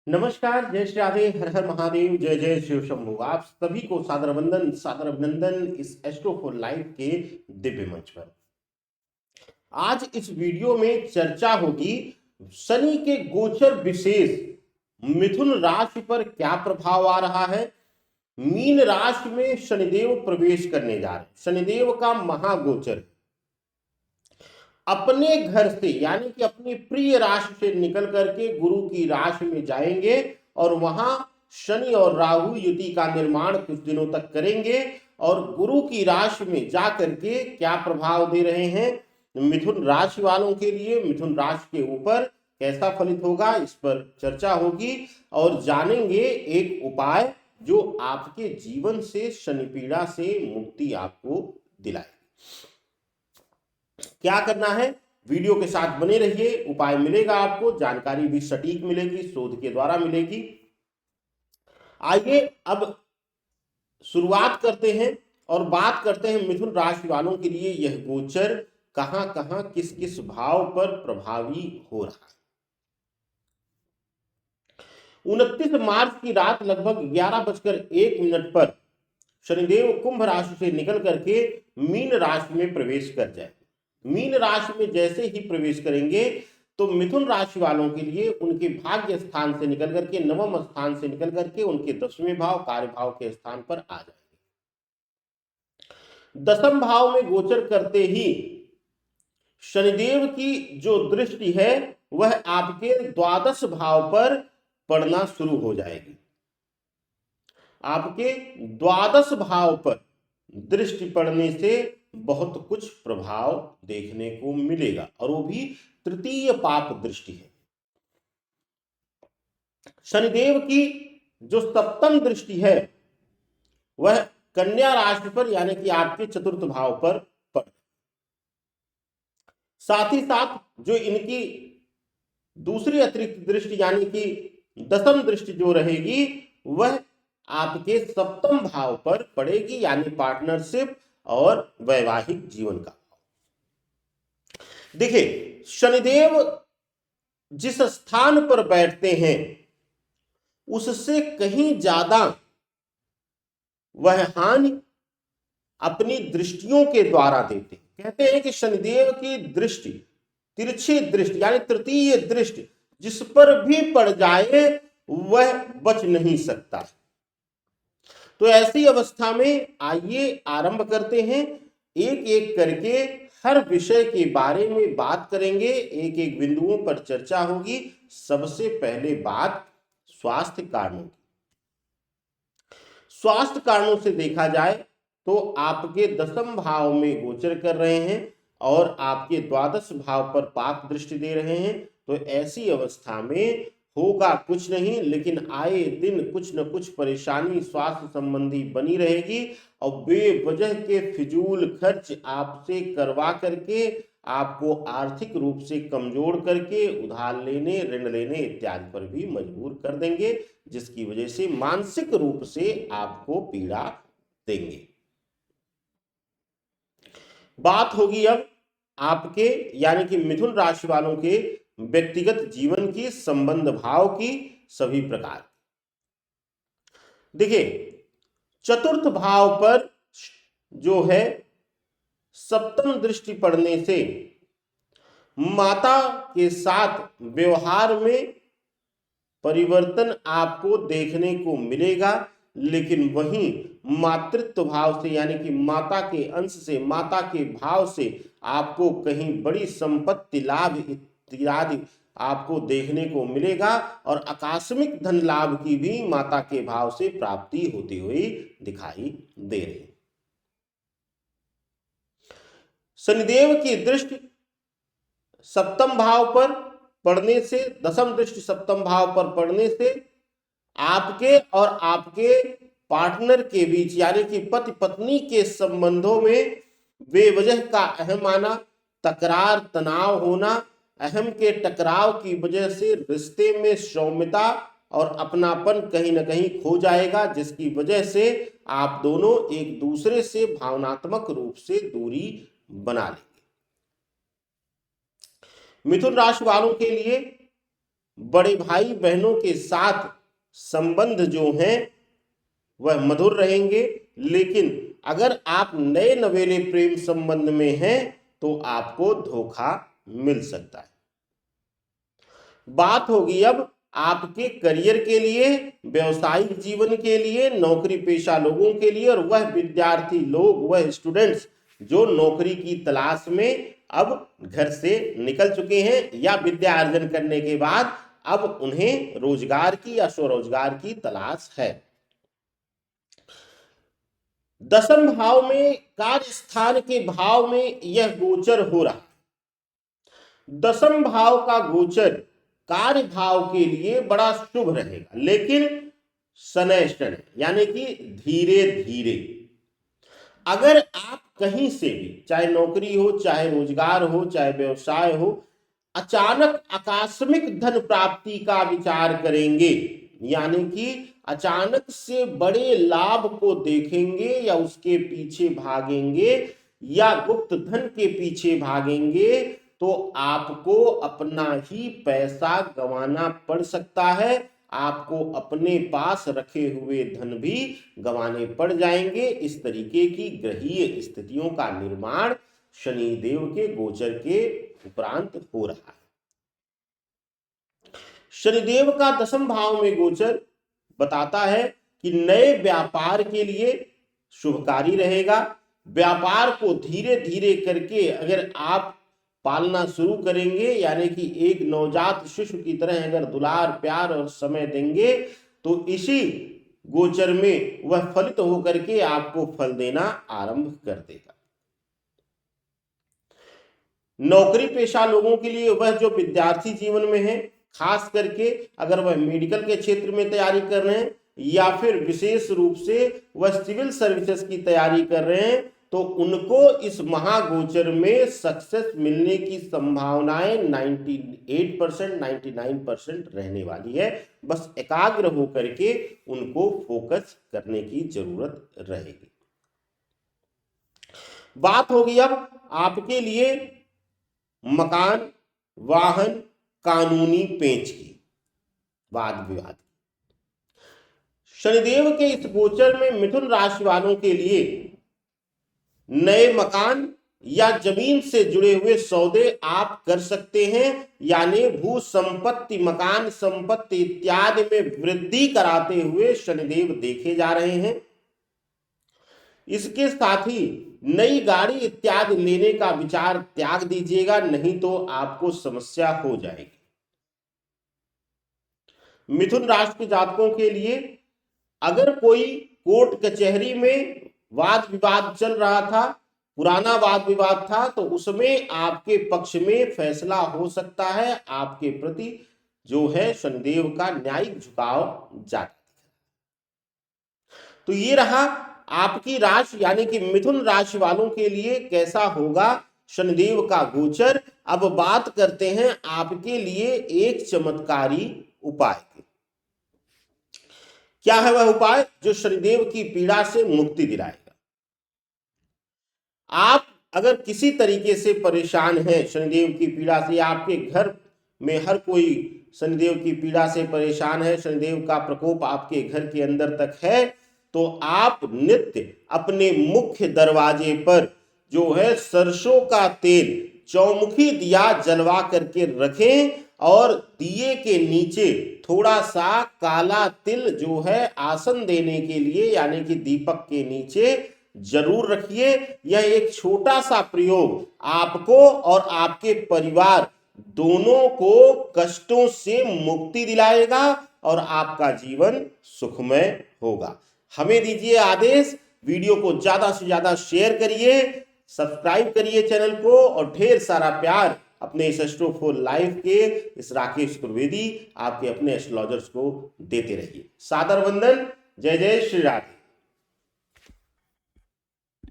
नमस्कार, जय श्री राधे, हर हर महादेव, जय जय शिव शंभु। आप सभी को सादर वंदन, सादर अभिनंदन इस एस्ट्रो फॉर लाइफ के दिव्य मंच पर। आज इस वीडियो में चर्चा होगी शनि के गोचर विशेष मिथुन राशि पर क्या प्रभाव आ रहा है। मीन राशि में शनिदेव प्रवेश करने जा रहे हैं। शनिदेव का महागोचर अपने घर से यानी कि अपनी प्रिय राशि से निकल करके गुरु की राशि में जाएंगे और वहां शनि और राहु युति का निर्माण कुछ दिनों तक करेंगे। और गुरु की राशि में जाकर के क्या प्रभाव दे रहे हैं मिथुन राशि वालों के लिए, मिथुन राशि के ऊपर कैसा फलित होगा, इस पर चर्चा होगी और जानेंगे एक उपाय जो आपके जीवन से शनि पीड़ा से मुक्ति आपको दिलाए। क्या करना है, वीडियो के साथ बने रहिए। उपाय मिलेगा आपको, जानकारी भी सटीक मिलेगी, शोध के द्वारा मिलेगी। आइए अब शुरुआत करते हैं और बात करते हैं मिथुन राशि वालों के लिए यह गोचर कहां कहां किस किस भाव पर प्रभावी हो रहा है। 29 मार्च की रात लगभग 11:01 पर शनिदेव कुंभ राशि से निकल करके मीन राशि में प्रवेश कर जाए। मीन राशि में जैसे ही प्रवेश करेंगे तो मिथुन राशि वालों के लिए उनके भाग्य स्थान से निकल करके, नवम स्थान से निकल करके उनके 10वें भाव कार्य भाव के स्थान पर आ जाएंगे। 10वें भाव में गोचर करते ही शनिदेव की जो दृष्टि है वह आपके 12 भाव पर पड़ना शुरू हो जाएगी। आपके 12 भाव पर दृष्टि पड़ने से बहुत कुछ प्रभाव देखने को मिलेगा और वो भी तृतीय पाप दृष्टि है। शनिदेव की जो सप्तम दृष्टि है वह कन्या राशि पर यानी कि आपके 4th भाव पर पड़, साथ ही साथ जो इनकी दूसरी अतिरिक्त दृष्टि यानी कि 10वीं दृष्टि जो रहेगी वह आपके 7वें भाव पर पड़ेगी, यानी पार्टनरशिप और वैवाहिक जीवन का। देखिए, शनिदेव जिस स्थान पर बैठते हैं उससे कहीं ज्यादा वह हानि अपनी दृष्टियों के द्वारा देते हैं। कहते हैं कि शनिदेव की दृष्टि, तिरछी दृष्टि यानी तृतीय दृष्टि जिस पर भी पड़ जाए वह बच नहीं सकता। तो ऐसी अवस्था में आइए आरंभ करते हैं, एक एक करके हर विषय के बारे में बात करेंगे, एक एक बिंदुओं पर चर्चा होगी। सबसे पहले बात स्वास्थ्य कारणों की। स्वास्थ्य कारणों से देखा जाए तो आपके 10वें भाव में गोचर कर रहे हैं और आपके 12 भाव पर पाप दृष्टि दे रहे हैं। तो ऐसी अवस्था में होगा कुछ नहीं, लेकिन आए दिन कुछ न कुछ परेशानी स्वास्थ्य संबंधी बनी रहेगी और बेवजह के फिजूल खर्च आपसे करवा करके आपको आर्थिक रूप से कमजोर करके उधार लेने, ऋण लेने इत्यादि पर भी मजबूर कर देंगे, जिसकी वजह से मानसिक रूप से आपको पीड़ा देंगे। बात होगी अब आपके यानी कि मिथुन राशि वालों के व्यक्तिगत जीवन की, संबंध भाव की, सभी प्रकार। देखिए, 4th भाव पर जो है 7वीं दृष्टि पड़ने से माता के साथ व्यवहार में परिवर्तन आपको देखने को मिलेगा, लेकिन वहीं मातृत्व भाव से यानी कि माता के अंश से, माता के भाव से आपको कहीं बड़ी संपत्ति लाभ इत्यादि आपको देखने को मिलेगा और आकस्मिक धन लाभ की भी माता के भाव से प्राप्ति होती हुई दिखाई दे रही। शनिदेव की दृष्टि 7वें भाव पर पड़ने से, 10वीं दृष्टि 7वें भाव पर पड़ने से आपके और आपके पार्टनर के बीच यानी कि पति पत्नी के संबंधों में बेवजह का अहमाना, तकरार, तनाव होना, अहम के टकराव की वजह से रिश्ते में सौम्यता और अपनापन कहीं ना कहीं खो जाएगा, जिसकी वजह से आप दोनों एक दूसरे से भावनात्मक रूप से दूरी बना लेंगे। मिथुन राशि वालों के लिए बड़े भाई बहनों के साथ संबंध जो हैं वह मधुर रहेंगे। लेकिन अगर आप नए नवेले प्रेम संबंध में हैं तो आपको धोखा मिल सकता है। बात होगी अब आपके करियर के लिए, व्यवसायिक जीवन के लिए, नौकरी पेशा लोगों के लिए, और वह विद्यार्थी लोग, वह स्टूडेंट्स जो नौकरी की तलाश में अब घर से निकल चुके हैं या विद्या अर्जन करने के बाद अब उन्हें रोजगार की या स्वरोजगार की तलाश है। दसम भाव में, कार्य स्थान के भाव में यह गोचर हो रहा। दसम भाव का गोचर कार्य भाव के लिए बड़ा शुभ रहेगा, लेकिन शनैः शनैः यानी कि धीरे धीरे। अगर आप कहीं से भी, चाहे नौकरी हो, चाहे रोजगार हो, चाहे व्यवसाय हो, अचानक आकस्मिक धन प्राप्ति का विचार करेंगे, यानी कि अचानक से बड़े लाभ को देखेंगे या उसके पीछे भागेंगे या गुप्त धन के पीछे भागेंगे, तो आपको अपना ही पैसा गंवाना पड़ सकता है। आपको अपने पास रखे हुए धन भी गंवाने पड़ जाएंगे। इस तरीके की ग्रहीय स्थितियों का निर्माण शनिदेव के गोचर के उपरांत हो रहा है। शनिदेव का दसम भाव में गोचर बताता है कि नए व्यापार के लिए शुभकारी रहेगा। व्यापार को धीरे धीरे करके अगर आप पालना शुरू करेंगे, यानी कि एक नवजात शिशु की तरह अगर दुलार प्यार और समय देंगे, तो इसी गोचर में वह फलित होकर के आपको फल देना आरंभ कर देगा। नौकरी पेशा लोगों के लिए, वह जो विद्यार्थी जीवन में है, खास करके अगर वह मेडिकल के क्षेत्र में तैयारी कर रहे हैं या फिर विशेष रूप से वह सिविल सर्विसेज की तैयारी कर रहे हैं, तो उनको इस महागोचर में सक्सेस मिलने की संभावनाएं 98%, 99% रहने वाली है। बस एकाग्र होकर के उनको फोकस करने की जरूरत रहेगी। बात होगी अब आपके लिए मकान, वाहन, कानूनी पेंच की, वाद विवाद। शनिदेव के इस गोचर में मिथुन राशि वालों के लिए नए मकान या जमीन से जुड़े हुए सौदे आप कर सकते हैं, यानी भू संपत्ति, मकान संपत्ति इत्यादि में वृद्धि कराते हुए शनिदेव देखे जा रहे हैं। इसके साथ ही नई गाड़ी इत्यादि लेने का विचार त्याग दीजिएगा, नहीं तो आपको समस्या हो जाएगी। मिथुन राशि के जातकों के लिए अगर कोई कोर्ट कचहरी में वाद विवाद चल रहा था, पुराना वाद विवाद था, तो उसमें आपके पक्ष में फैसला हो सकता है। आपके प्रति जो है शनिदेव का न्यायिक झुकाव जाता है। तो ये रहा आपकी राशि, यानी कि मिथुन राशि वालों के लिए कैसा होगा शनिदेव का गोचर। अब बात करते हैं आपके लिए एक चमत्कारी उपाय की। क्या है वह उपाय जो शनिदेव की पीड़ा से मुक्ति दिलाएगा? आप अगर किसी तरीके से परेशान हैं शनिदेव की पीड़ा से, आपके घर में हर कोई शनिदेव की पीड़ा से परेशान है, शनिदेव का प्रकोप आपके घर के अंदर तक है, तो आप नित्य अपने मुख्य दरवाजे पर जो है सरसों का तेल, चौमुखी दिया जलवा करके रखें और दिए के नीचे थोड़ा सा काला तिल जो है आसन देने के लिए, यानी कि दीपक के नीचे जरूर रखिए। यह एक छोटा सा प्रयोग आपको और आपके परिवार दोनों को कष्टों से मुक्ति दिलाएगा और आपका जीवन सुखमय होगा। हमें दीजिए आदेश, वीडियो को ज्यादा से ज्यादा शेयर करिए, सब्सक्राइब करिए चैनल को और ढेर सारा प्यार अपने इस एस्ट्रो फॉर लाइफ के इस राकेश त्रिवेदी आपके अपने एस्ट्रोलॉजर्स को देते रहिए। सादर वंदन। जय जय श्री राधे।